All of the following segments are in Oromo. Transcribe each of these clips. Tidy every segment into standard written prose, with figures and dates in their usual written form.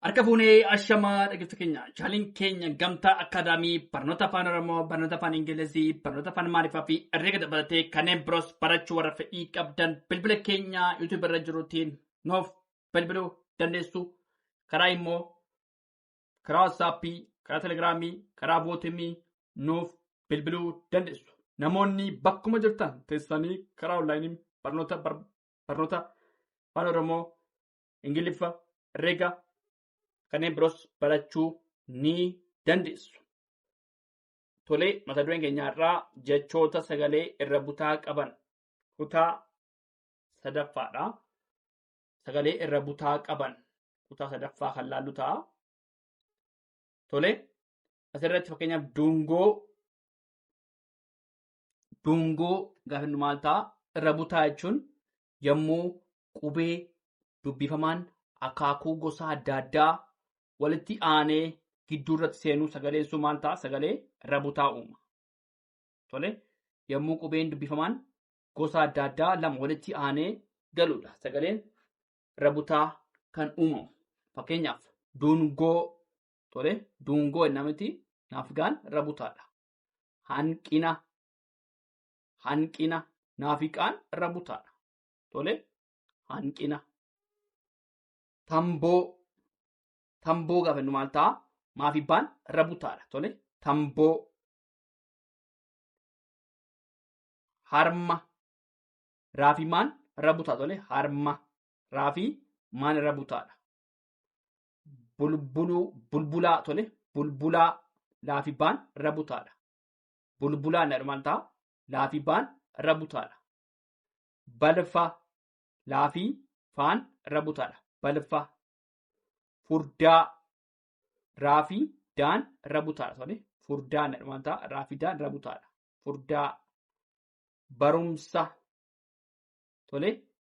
Harka fuunee ashamaa dhaggeeffattoota keenya chaaliin keenya gamtaa akaadaamii barnoota afaan oromoo barnoota afaan ingilizii barnoota afaan amaariffaa fi herreega dabalatee kanneen biroos barachuu warra fedhii qabdan bilbila keenya yuutuub irra jiruutiin nuuf bilbiluu dandeessu. Karaa immoo karaa waatsaappii karaa telegiraamii karaa vootimii nuuf bilbiluu dandeessu. Namoonni bakkuma jirtan teessanii karaa onlaayinii barnoota afaan oromoo ingiliffa herreega kanneen biroos barachuu ni dandeessu. Tolee, mata dureen keenyaarraa jechoota sagalee irra butaa qaban kutaa sadaffaadha. Sagalee irra butaa qaban kutaa sadaffaa kan laallu ta'a. Tolee, asirratti fakkeenyaaf duungoo gaafa inni maal ta'a? Irra butaa jechuun yommuu qubee dubbifamaan akaakuu gosa adda addaa walitti aanee gidduu irratti seenuu sagaleen sun maal ta'a? Sagalee irra butaa uuma. Tole, yommuu qubeen dubbifamaan gosa adda addaa lama walitti aanee galudha. Sagaleen irra butaa kan uumamu. Fakkeenyaaf duungoo. Tole, duungoo inni miti naafigaan irra butaadha. Hanqina naafiqaan irra butaadha. Tole, hanqina. Tamboo gaafa inni maal ta'a? Maafibbaan irra butaadha. Tole, tamboo. Harma. Raafii maan irra butaa? Tole, harma. Raafii maan irra butaadha. Bulbulaa. Tole, bulbulaa. Laafibbaan irra butaadha. Bulbulaa inni maal ta'a? Laafibbaan irra butaadha. Balfa. Laafii faan irra butaadha. Balfa. Furdaa. Raafii daan irra butaadha. Tole, furdaa inni maal ta'a? Raafii daan irra butaadha. Furdaa. Barumsa. Tole,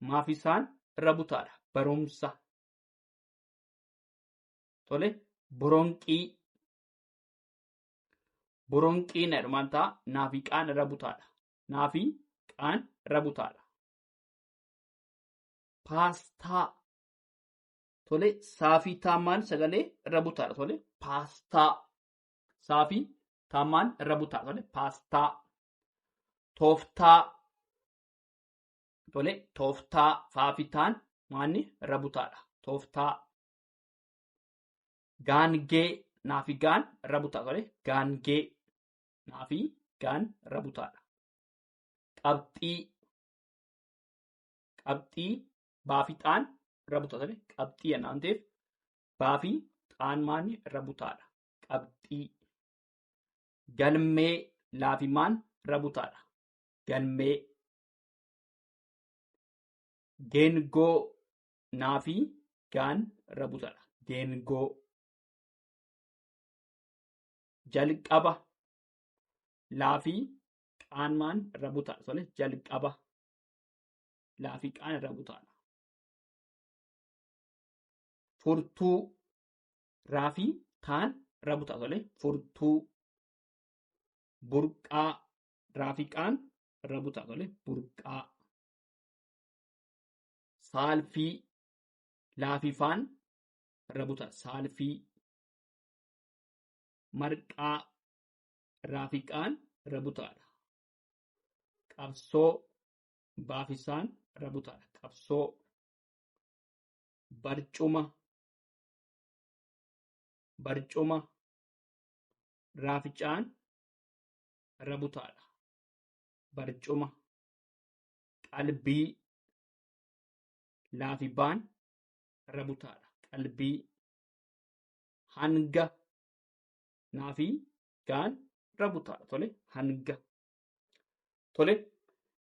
maafisaan irra butaadha. Barumsa. Tole, boronqii. Boronqii inni maal ta'a? Naafiqaan irra butaadha. Naafiqaan irra butaadha. Paastaa. Tole, saafii taammaan sagalee irra butaadha. Tole, paastaa. Saafii taammaan irra butaadha. Tole, paastaa. Tooftaa. Tole, tooftaa. Faafitaan maanni irra butaadha. Tooftaa. Gaangee. Naafigaan irra butaadha. Tole, gaangee. Naafigaan irra butaadha. Qabxii. Qabxii. Baafixaan irra butaadha. Tole, qabxii yennaan ta'eef baafii xaan maanni irra butaadha. Qabxii. Galmee. Laafimaan irra butaadha. Galmee. Geengoo. Naafii gaan irra butaadha. Geengoo. Jalqaba. Laafii qaan maan irra butaadha. Tole, jalqaba. Laafii qaan irra butaadha. Furtuu. Raafii taan irra butaadha. Tole, furtuu. Burqaa. Raafii qaan irra butaadha. Tole, burqaa. Saalfii. Laafii faan irra butaadha. Saalfii. Marqaa. Raafii qaan irra butaadha. Qabsoo. Baafisaan irra butaadha. Qabsoo. Barcuma. Barcuma. Raaficaan irra butaadha. Barcuma. Qalbii. Laafibbaan irra butaadha. Qalbii. Hanga. Naafii gaan irra butaadha. Tole, hanga. Tole,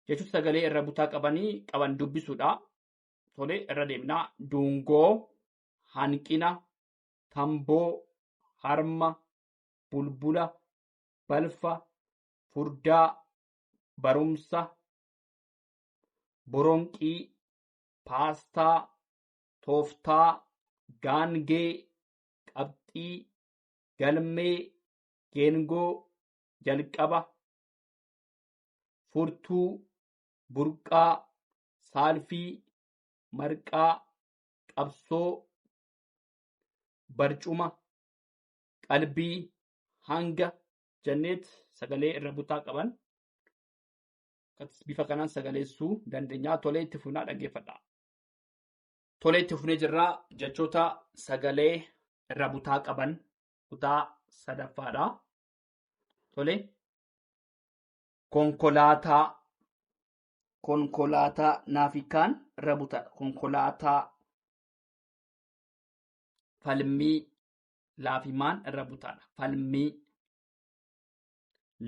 jechuun sagalee irra butaa qaban dubbisuudha. Tole, irra deemnaa. Duungoo. Hanqina. Tamboo. Harma. Bulbula. Balfa. Furdaa. Barumsa. Boronqii. Paastaa. Tooftaa. Gaangee. Qabxii. Galmee. Geengoo. Jalqaba. Furtuu. Burqaa. Saalfii. Marqaa. Qabsoo. barcuma, qalbii, hanga jenneet sagalee irra butaa qaban bifa kanaan sagaleessuu dandeenya. Tolee itti fufnaa dhaggeeffadhaa. Tolee itti fufnee jirraa jechoota sagalee irra butaa qaban kutaa sadaffaadha. Tolee konkolaataa, konkolaataa naafikaan irra butaa, konkolaataa falmii laafimaan irra butaadha. Falmii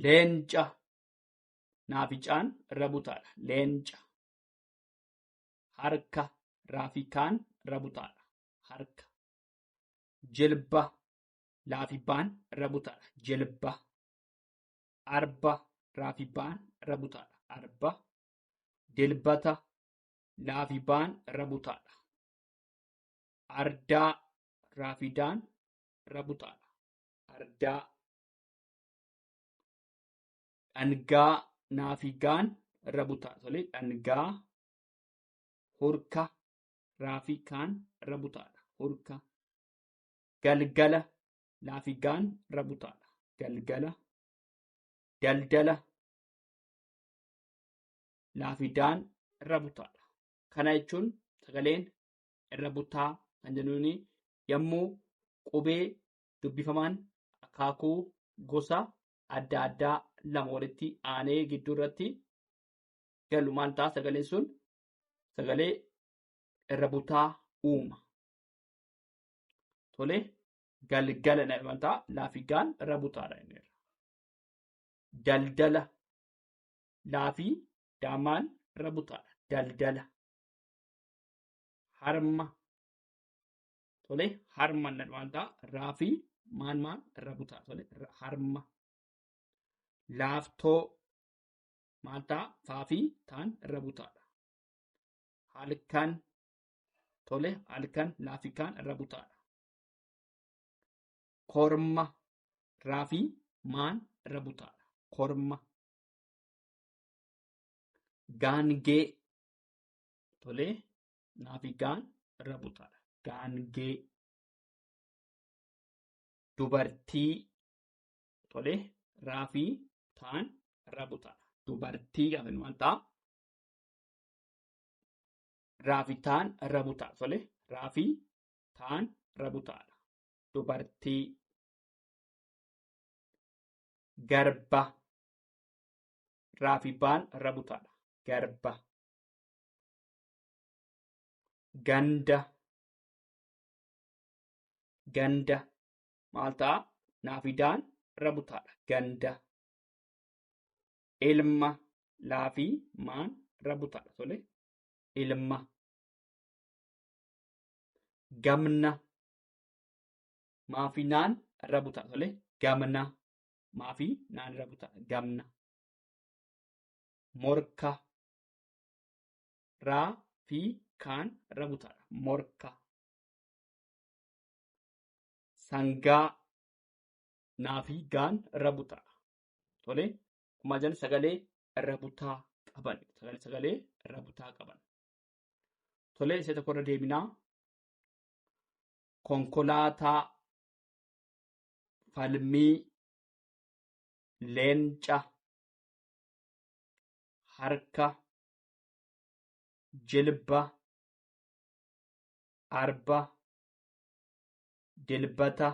leenca naaficaan irra butaadha. Leenca harka raafikaan irra butaadha. Harka jilba laafibaan irra butaadha. Jilba arba raafibaan irra butaadha. Arba dilbata laafibaan irra butaadha. Ardaa raafidaan irra butaadha. Ardaa dhangaa naafigaan irra butaadha. Tolee dhangaa hurka raafikaan irra butaadha. Hurka galgala laafigaan irra butaadha. Galgala daldala laafidaan irra butaadha. Kana jechuun sagaleen irra butaa kan jennuun yommuu qubee dubbifamaan akaakuu gosa adda addaa lama walitti aanee gidduu irratti galu maal ta'a sagaleen sun sagalee irra butaa uuma. Tolee galgala maal ta'a laafigaan irra butaadha. Daldala laafii daamaan irra butaadha. Daldala harma tolee harma maal ta'a raafii maal irra butaadha. Tolee harma laaftoo maal ta'a faafii taan irra butaadha. Halkan tolee halkan laafikaan irra butaadha. Korma raafii maan irra butaadha. Korma gaangee tolee naafigaan irra butaadha. Gaangee dubartii tolee raafii taan irra butaadha. Dubartii gaafa maal ta'a raafitaan irra butaadha. Tolee raafii taan irra butaadha. Dubartii garba raafibaan irra butaadha. Garba ganda ganda maal ta'a naafidaan irra butaadha. Ganda ilma laafii maan irra butaadha. Tolee ilma gamna maafi naan irra butaadha. Tolee gamna maafi naan irra butaadha. Gamna morka raafii kaan irra butaadha. Morka sangaa naafi gaan irra butaadha. Tolee akkuma jennu sagalee irra butaa qaban. Sagalee irra butaa qaban. Tolee isa tokko irra deebinaa. Konkolaataa falmii leenca harka jilba arba dilbata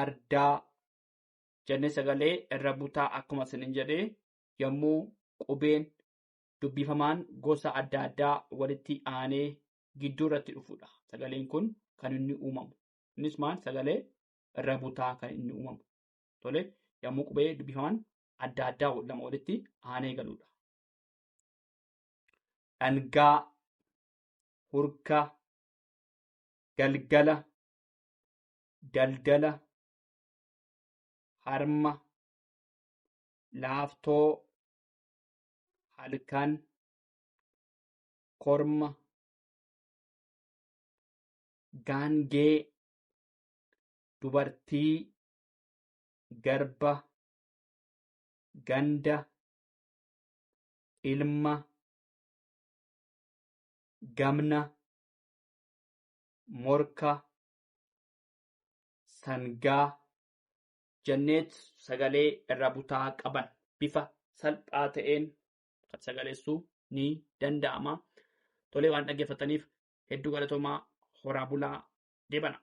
ardaa jennee sagalee irra butaa akkuma isiniin jedhee yommuu qubeen dubbifamaan gosa adda addaa walitti aanee gidduu irratti dhufudha. Sagaleen kun kan inni uumamu. Innis maal sagalee irra butaa kan inni uumamu. Tolee yommuu qubee dubbifamaan adda addaa lama walitti aanee galudha. Dhangaa hurka galgala daldala harma laaftoo halkan korma gaangee dubartii garba ganda ilma gamna morka sangaa janneet sagalee irra butaa qaban bifa salphaa ta'een kan sagaleessuu ni danda'ama. Tolee waan dhaggeeffataniif hedduu galatoomaa horaa bulaa deebana.